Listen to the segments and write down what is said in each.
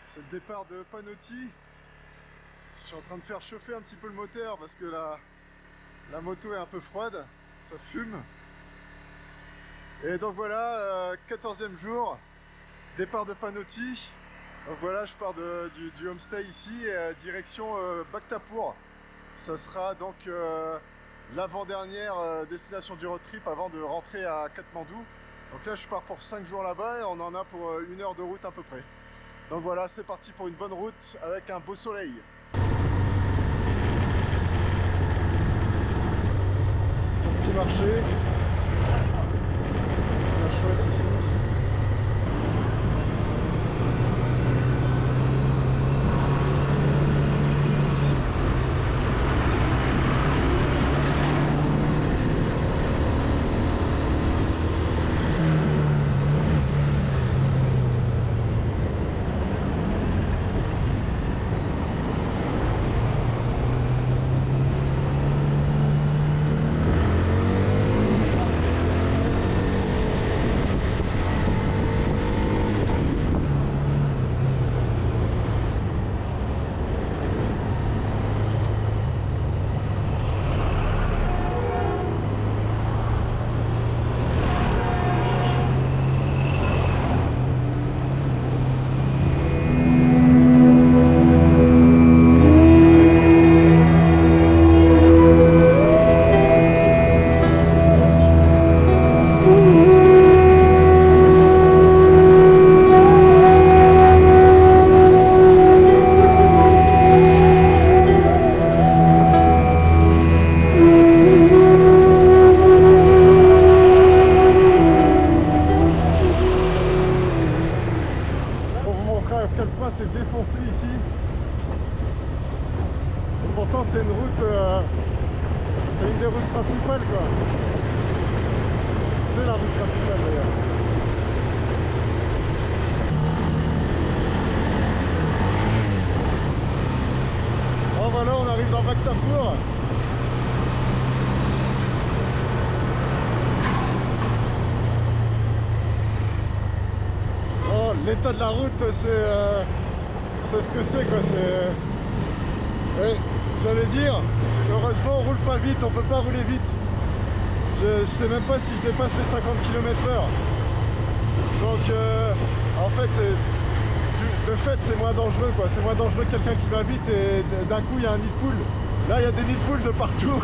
C'est le départ de Panotti. Je suis en train de faire chauffer un petit peu le moteur parce que la moto est un peu froide, ça fume. Et donc voilà, 14e jour, départ de Panotti. Donc voilà, je pars du homestay ici, direction Bhaktapur. Ça sera donc l'avant-dernière destination du road trip avant de rentrer à Katmandou. Donc là je pars pour 5 jours là-bas et on en a pour 1 heure de route à peu près. Donc voilà, c'est parti pour une bonne route avec un beau soleil. Sur le petit marché. Bien chouette ici. À quel point c'est défoncé ici. Et pourtant c'est une route, c'est une des routes principales quoi. C'est la route principale d'ailleurs. Oh voilà, on arrive dans Bhaktapur. L'état de la route, c'est ce que c'est quoi. Oui, j'allais dire, heureusement on roule pas vite, on peut pas rouler vite. Je sais même pas si je dépasse les 50 km/h. Donc en fait, de fait c'est moins dangereux quoi. C'est moins dangereux que quelqu'un qui va vite et d'un coup il y a un nid de poule. Là il y a des nids de poules de partout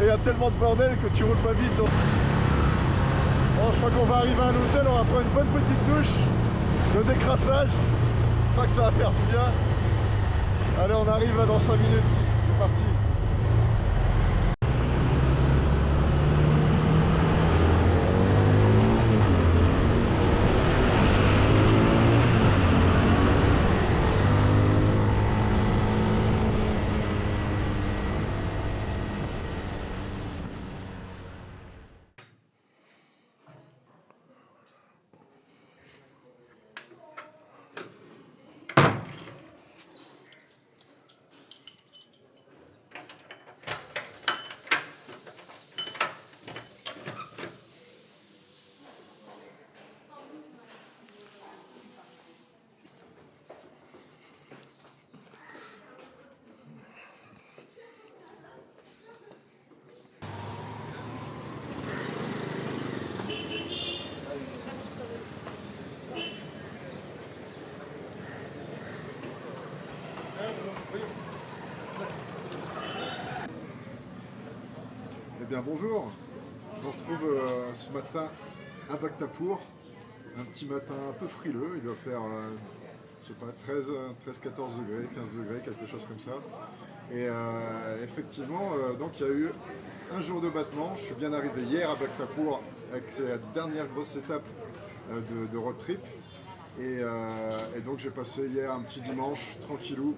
et il y a tellement de bordel que tu roules pas vite. Donc... Bon, je crois qu'on va arriver à l'hôtel, on va prendre une bonne petite douche. Le décrassage, je crois que ça va faire du bien. Allez, on arrive là dans 5 minutes, c'est parti. Eh bien bonjour, je vous retrouve ce matin à Bhaktapur, un petit matin un peu frileux, il doit faire je sais pas 13-14 degrés, 15 degrés, quelque chose comme ça. Et effectivement, donc il y a eu un jour de battement, je suis bien arrivé hier à Bhaktapur avec cette dernière grosse étape de road trip. Et donc j'ai passé hier un petit dimanche tranquillou,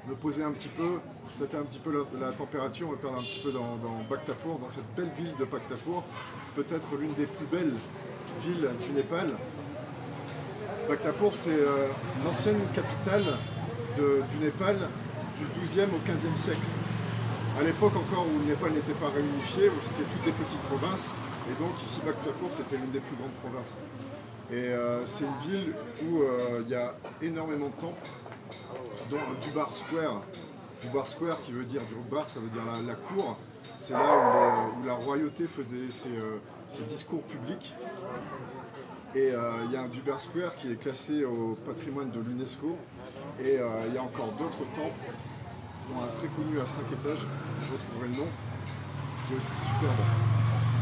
me poser un petit peu, c'était un petit peu la température, me perdre un petit peu dans Bhaktapur, dans cette belle ville de Bhaktapur, peut-être l'une des plus belles villes du Népal. Bhaktapur, c'est l'ancienne capitale du Népal du XIIe au XVe siècle. À l'époque encore où le Népal n'était pas réunifié, où c'était toutes des petites provinces, et donc ici Bhaktapur c'était l'une des plus grandes provinces. Et c'est une ville où il y a énormément de temples, dont Durbar Square. Durbar Square qui veut dire Durbar, ça veut dire la cour. C'est là où la royauté faisait ses discours publics. Et il y a un Durbar Square qui est classé au patrimoine de l'UNESCO. Et il y a encore d'autres temples, dont un très connu à 5 étages, je retrouverai le nom, qui est aussi superbe.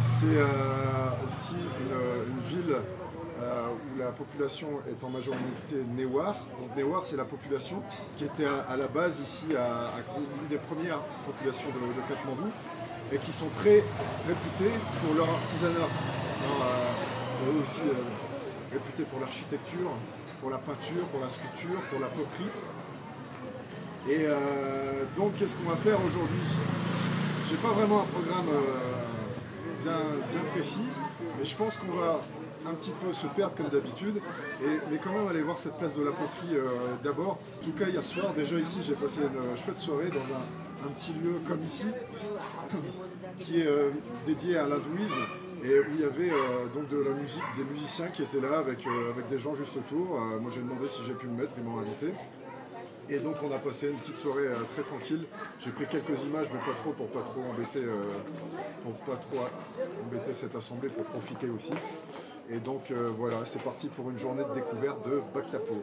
C'est aussi une ville où la population est en majorité Newar. Donc Newar, c'est la population qui était à la base ici, une des premières populations de Katmandou, et qui sont très réputés pour leur artisanat. Eux aussi réputés pour l'architecture, pour la peinture, pour la sculpture, pour la poterie. Et donc, qu'est-ce qu'on va faire aujourd'hui? J'ai pas vraiment un programme bien précis, mais je pense qu'on va un petit peu se perdre comme d'habitude, mais quand même aller voir cette place de la poterie d'abord. En tout cas, hier soir, déjà ici, j'ai passé une chouette soirée dans un petit lieu comme ici, qui est dédié à l'hindouisme, et où il y avait donc de la musique, des musiciens qui étaient là avec des gens juste autour. Moi j'ai demandé si j'ai pu me mettre, ils m'ont invité. Et donc on a passé une petite soirée très tranquille. J'ai pris quelques images, mais pas trop pour pas trop embêter cette assemblée, pour profiter aussi. Et donc voilà, c'est parti pour une journée de découverte de Bhaktapur.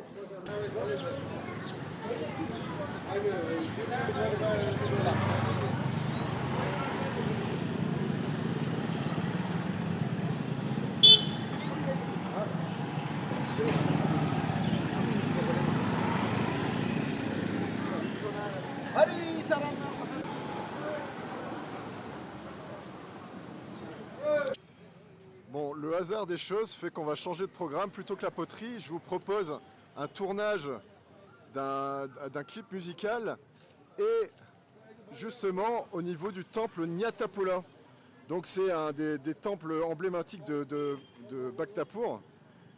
Bon, le hasard des choses fait qu'on va changer de programme. Plutôt que la poterie, je vous propose un tournage d'un clip musical, et justement au niveau du temple Nyatapola. Donc c'est un des temples emblématiques de Bhaktapur.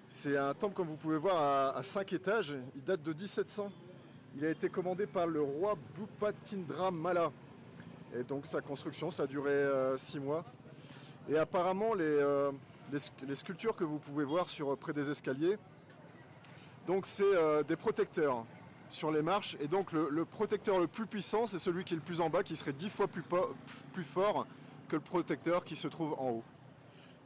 C'est un temple, comme vous pouvez voir, à 5 étages. Il date de 1700. Il a été commandé par le roi Bhupatindra Malla. Et donc sa construction, ça a duré 6 mois. Et apparemment, les sculptures que vous pouvez voir près des escaliers, donc c'est des protecteurs sur les marches. Et donc le protecteur le plus puissant, c'est celui qui est le plus en bas, qui serait 10 fois plus fort que le protecteur qui se trouve en haut.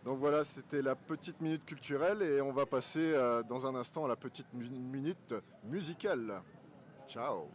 Donc voilà, c'était la petite minute culturelle, et on va passer dans un instant à la petite minute musicale. Ciao!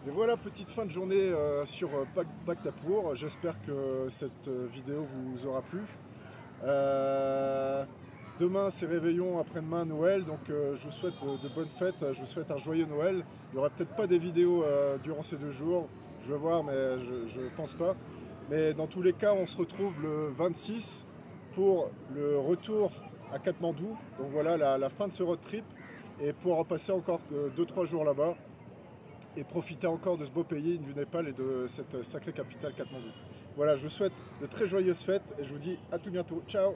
Et voilà, petite fin de journée sur Bhaktapur. J'espère que cette vidéo vous aura plu. Demain c'est réveillon, après-demain Noël, donc je vous souhaite de bonnes fêtes, je vous souhaite un joyeux Noël. Il n'y aura peut-être pas des vidéos durant ces 2 jours, je vais voir, mais je pense pas. Mais dans tous les cas, on se retrouve le 26 pour le retour à Katmandou. Donc voilà la fin de ce road trip, et pour en passer encore 2-3 jours là-bas et profiter encore de ce beau pays du Népal et de cette sacrée capitale Katmandou. Voilà, je vous souhaite de très joyeuses fêtes et je vous dis à tout bientôt. Ciao!